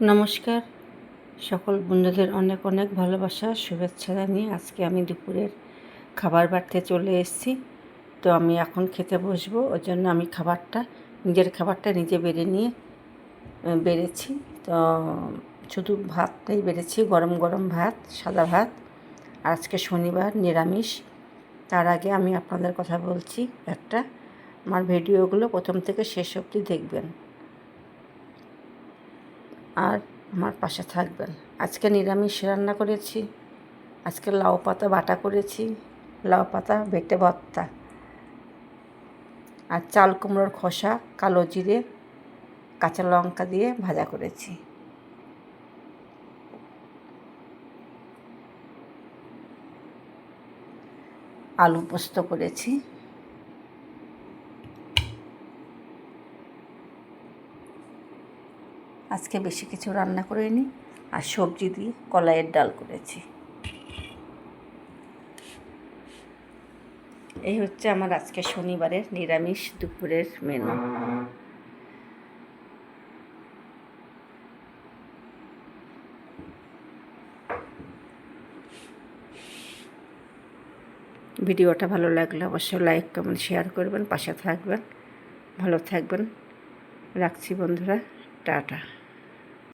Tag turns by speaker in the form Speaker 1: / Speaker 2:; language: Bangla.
Speaker 1: নমস্কার, সকল বন্ধুদের অনেক অনেক ভালোবাসা শুভেচ্ছা জানিয়ে আজকে আমি দুপুরের খাবার বাড়তে চলে এসেছি। তো আমি এখন খেতে বসবো, ওই জন্য আমি নিজের খাবারটা নিজে বেড়েছি। তো শুধু ভাতটাই বেড়েছি, গরম গরম ভাত, সাদা ভাত। আজকে শনিবার, নিরামিষ। তার আগে আমি আপনাদের কথা বলছি একটা, আমার ভিডিওগুলো প্রথম থেকে শেষ অবধি দেখবেন আর আমার পাশে থাকবেন। আজকে নিরামিষ রান্না করেছি। আজকে লাউ পাতা বাটা করেছি, লাউ পাতা বেটে ভর্তা, আর চাল কুমড়োর খোসা, কালো জিরে, কাঁচা লঙ্কা দিয়ে ভাজা করেছি। আলু পোস্ত করেছি। আজকে বেশি কিছু রান্না করিনি, আর সবজি দিয়ে কলাইয়ের ডাল করেছি। এই হচ্ছে আমার আজকে শনিবারের নিরামিষ দুপুরের মেনু। ভিডিওটা ভালো লাগলে অবশ্যই লাইক কমেন্ট শেয়ার করবেন, পাশে থাকবেন, ভালো থাকবেন। রাখছি বন্ধুরা, টাটা।